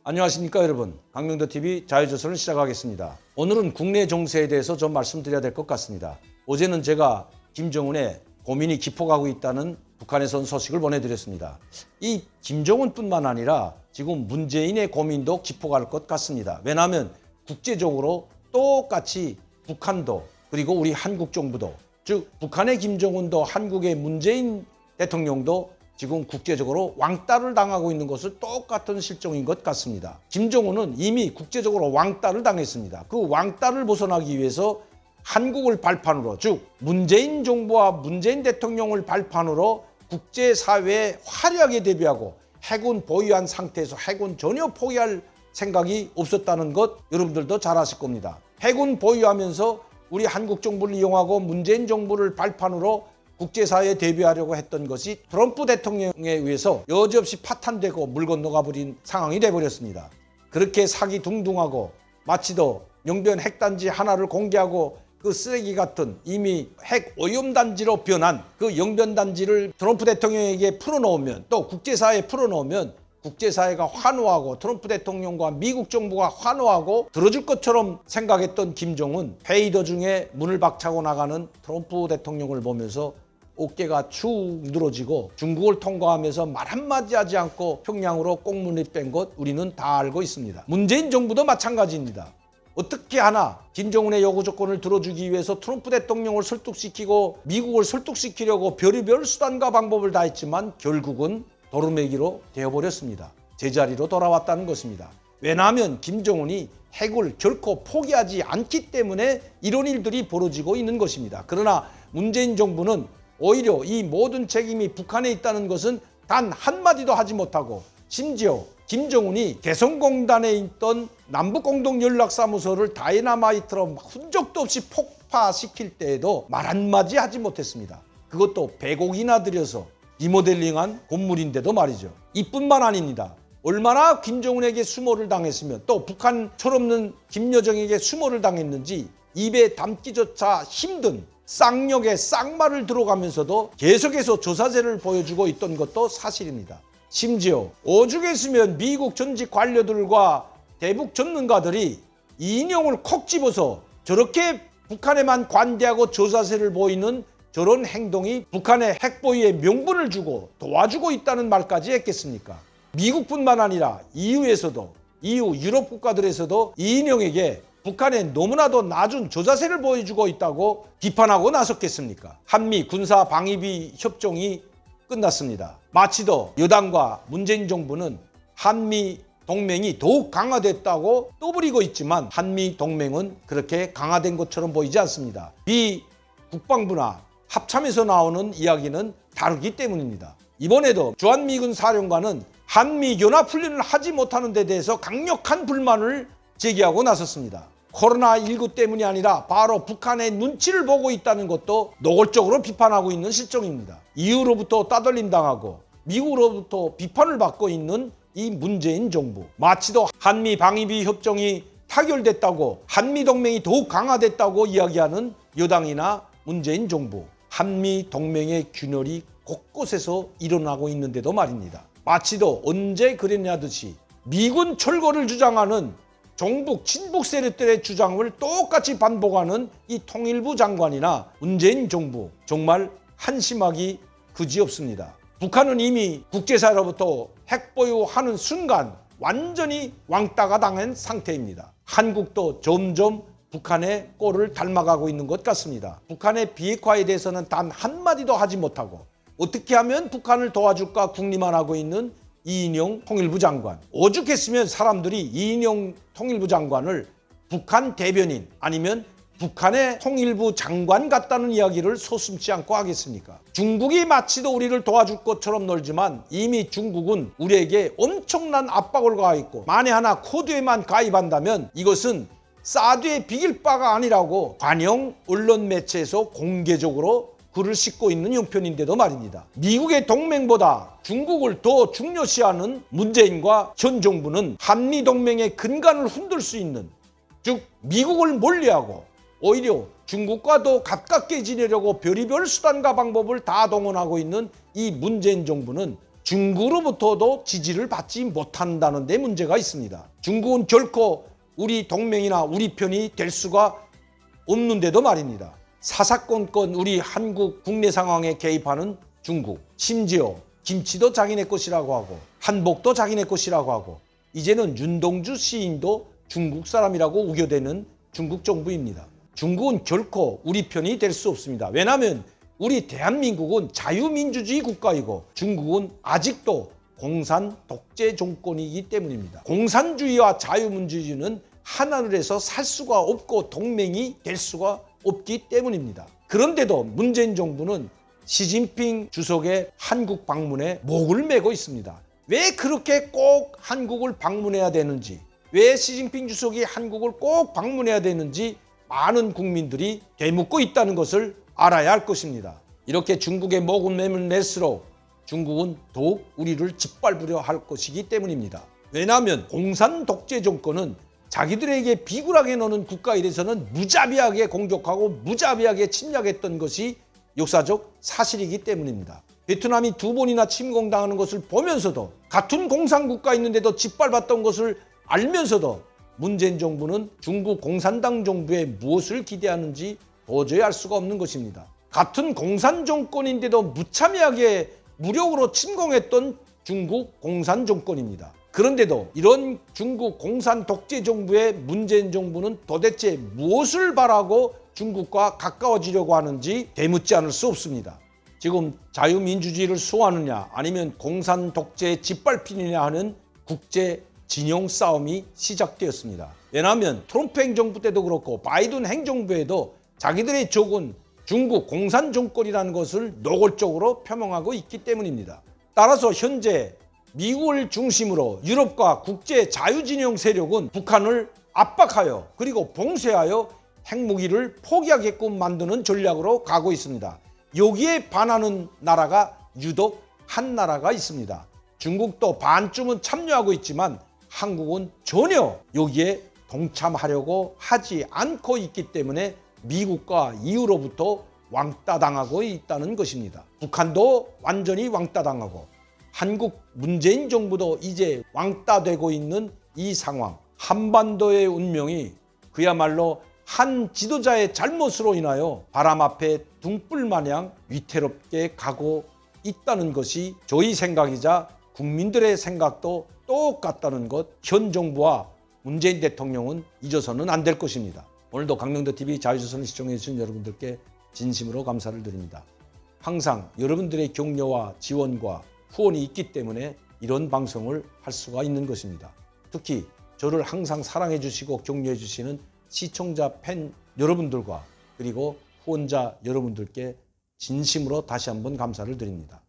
안녕하십니까 여러분. 강명도TV 자유조선을 시작하겠습니다. 오늘은 국내 정세에 대해서 좀 말씀드려야 될 것 같습니다. 어제는 제가 김정은의 고민이 깊어가고 있다는 북한에서 온 소식을 보내드렸습니다. 이 김정은뿐만 아니라 지금 문재인의 고민도 깊어갈 것 같습니다. 왜냐하면 국제적으로 똑같이 북한도 그리고 우리 한국 정부도, 즉 북한의 김정은도 한국의 문재인 대통령도 지금 국제적으로 왕따를 당하고 있는 것을 똑같은 실정인 것 같습니다. 김정은은 이미 국제적으로 왕따를 당했습니다. 그 왕따를 벗어나기 위해서 한국을 발판으로, 즉 문재인 정부와 문재인 대통령을 발판으로 국제사회에 화려하게 데뷔하고 해군 보유한 상태에서 해군 전혀 포기할 생각이 없었다는 것 여러분들도 잘 아실 겁니다. 해군 보유하면서 우리 한국 정부를 이용하고 문재인 정부를 발판으로 국제사회에 데뷔하려고 했던 것이 트럼프 대통령에 의해서 여지없이 파탄되고 물 건너가 버린 상황이 돼버렸습니다. 그렇게 사기둥둥하고 마치도 영변 핵단지 하나를 공개하고 그 쓰레기 같은 이미 핵 오염단지로 변한 그 영변단지를 트럼프 대통령에게 풀어놓으면, 또 국제사회에 풀어놓으면 국제사회가 환호하고 트럼프 대통령과 미국 정부가 환호하고 들어줄 것처럼 생각했던 김정은, 회의 도중에 문을 박차고 나가는 트럼프 대통령을 보면서 어깨가 축 늘어지고 중국을 통과하면서 말 한마디 하지 않고 평양으로 꽁문을 뺀 것 우리는 다 알고 있습니다. 문재인 정부도 마찬가지입니다. 어떻게 하나 김정은의 요구 조건을 들어주기 위해서 트럼프 대통령을 설득시키고 미국을 설득시키려고 별의별 수단과 방법을 다했지만 결국은 도루매기로 되어버렸습니다. 제자리로 돌아왔다는 것입니다. 왜냐하면 김정은이 핵을 결코 포기하지 않기 때문에 이런 일들이 벌어지고 있는 것입니다. 그러나 문재인 정부는 오히려 이 모든 책임이 북한에 있다는 것은 단 한마디도 하지 못하고, 심지어 김정은이 개성공단에 있던 남북공동연락사무소를 다이너마이트로 흔적도 없이 폭파시킬 때에도 말 한마디 하지 못했습니다. 그것도 100억이나 들여서 리모델링한 건물인데도 말이죠. 이뿐만 아닙니다. 얼마나 김정은에게 수모를 당했으면, 또 북한 철없는 김여정에게 수모를 당했는지 입에 담기조차 힘든 쌍욕에 쌍말을 들어가면서도 계속해서 조사제를 보여주고 있던 것도 사실입니다. 심지어 오죽했으면 미국 전직 관료들과 대북 전문가들이 이인용을 콕 집어서 저렇게 북한에만 관대하고 조사세를 보이는 저런 행동이 북한의 핵보유에 명분을 주고 도와주고 있다는 말까지 했겠습니까? 미국뿐만 아니라 EU에서도, EU 유럽 국가들에서도 이인용에게 북한에 너무나도 낮은 조자세를 보여주고 있다고 비판하고 나섰겠습니까? 한미 군사 방위비 협정이 끝났습니다. 마치도 여당과 문재인 정부는 한미 동맹이 더욱 강화됐다고 떠벌이고 있지만 한미 동맹은 그렇게 강화된 것처럼 보이지 않습니다. 미 국방부나 합참에서 나오는 이야기는 다르기 때문입니다. 이번에도 주한미군 사령관은 한미 연합훈련을 하지 못하는 데 대해서 강력한 불만을 제기하고 나섰습니다. 코로나19 때문이 아니라 바로 북한의 눈치를 보고 있다는 것도 노골적으로 비판하고 있는 실정입니다. EU로부터 따돌림 당하고 미국으로부터 비판을 받고 있는 이 문재인 정부, 마치도 한미 방위비 협정이 타결됐다고, 한미 동맹이 더욱 강화됐다고 이야기하는 여당이나 문재인 정부, 한미 동맹의 균열이 곳곳에서 일어나고 있는데도 말입니다. 마치도 언제 그랬냐듯이 미군 철거를 주장하는 종북 친북 세력들의 주장을 똑같이 반복하는 이 통일부 장관이나 문재인 정부, 정말 한심하기 그지없습니다. 북한은 이미 국제사회로부터 핵 보유하는 순간 완전히 왕따가 당한 상태입니다. 한국도 점점 북한의 꼴을 닮아가고 있는 것 같습니다. 북한의 비핵화에 대해서는 단 한마디도 하지 못하고 어떻게 하면 북한을 도와줄까 궁리만 있는 이인용 통일부 장관. 오죽했으면 사람들이 이인용 통일부 장관을 북한 대변인 아니면 북한의 통일부 장관 같다는 이야기를 서슴지 않고 하겠습니까? 중국이 마치도 우리를 도와줄 것처럼 놀지만 이미 중국은 우리에게 엄청난 압박을 가하였고, 만에 하나 코드에만 가입한다면 이것은 사드에 비길 바가 아니라고 관영 언론 매체에서 공개적으로 글을 싣고 있는 형편인데도 말입니다. 미국의 동맹보다 중국을 더 중요시하는 문재인과 전 정부는 한미동맹의 근간을 흔들 수 있는, 즉 미국을 멀리하고 오히려 중국과 더 가깝게 지내려고 별의별 수단과 방법을 다 동원하고 있는 이 문재인 정부는 중국으로부터도 지지를 받지 못한다는 데 문제가 있습니다. 중국은 결코 우리 동맹이나 우리 편이 될 수가 없는데도 말입니다. 사사건건 우리 한국 국내 상황에 개입하는 중국, 심지어 김치도 자기네 것이라고 하고 한복도 자기네 것이라고 하고 이제는 윤동주 시인도 중국 사람이라고 우겨대는 중국 정부입니다. 중국은 결코 우리 편이 될 수 없습니다. 왜냐하면 우리 대한민국은 자유민주주의 국가이고 중국은 아직도 공산 독재 정권이기 때문입니다. 공산주의와 자유민주주의는 하나늘에서 살 수가 없고 동맹이 될 수가 없기 때문입니다. 그런데도 문재인 정부는 시진핑 주석의 한국 방문에 목을 메고 있습니다. 왜 그렇게 꼭 한국을 방문해야 되는지, 왜 시진핑 주석이 한국을 꼭 방문해야 되는지 많은 국민들이 되묻고 있다는 것을 알아야 할 것입니다. 이렇게 중국의 목을 매면 맬수록 중국은 더욱 우리를 짓밟으려 할 것이기 때문입니다. 왜냐하면 공산 독재 정권은 자기들에게 비굴하게 노는 국가에 대해서는 무자비하게 공격하고 무자비하게 침략했던 것이 역사적 사실이기 때문입니다. 베트남이 2번이나 침공당하는 것을 보면서도 같은 공산국가에 있는데도 짓밟았던 것을 알면서도 문재인 정부는 중국 공산당 정부에 무엇을 기대하는지 도저히 알 수가 없는 것입니다. 같은 공산 정권인데도 무참하게 무력으로 침공했던 중국 공산 정권입니다. 그런데도 이런 중국 공산 독재 정부의 문재인 정부는 도대체 무엇을 바라고 중국과 가까워지려고 하는지 되묻지 않을 수 없습니다. 지금 자유민주주의를 수호하느냐 아니면 공산 독재에 짓밟히느냐 하는 국제 진영 싸움이 시작되었습니다. 왜냐하면 트럼프 행정부 때도 그렇고 바이든 행정부에도 자기들의 적은 중국 공산 정권이라는 것을 노골적으로 표명하고 있기 때문입니다. 따라서 현재 미국을 중심으로 유럽과 국제 자유진영 세력은 북한을 압박하여 그리고 봉쇄하여 핵무기를 포기하게끔 만드는 전략으로 가고 있습니다. 여기에 반하는 나라가 유독 한 나라가 있습니다. 중국도 반쯤은 참여하고 있지만 한국은 전혀 여기에 동참하려고 하지 않고 있기 때문에 미국과 EU로부터 왕따당하고 있다는 것입니다. 북한도 완전히 왕따당하고 한국 문재인 정부도 이제 왕따되고 있는 이 상황, 한반도의 운명이 그야말로 한 지도자의 잘못으로 인하여 바람 앞에 등불 마냥 위태롭게 가고 있다는 것이 저희 생각이자 국민들의 생각도 똑같다는 것, 현 정부와 문재인 대통령은 잊어서는 안 될 것입니다. 오늘도 강명도TV 자유조선을 시청해 주신 여러분들께 진심으로 감사를 드립니다. 항상 여러분들의 격려와 지원과 후원이 있기 때문에 이런 방송을 할 수가 있는 것입니다. 특히 저를 항상 사랑해 주시고 격려해 주시는 시청자 팬 여러분들과 그리고 후원자 여러분들께 진심으로 다시 한번 감사를 드립니다.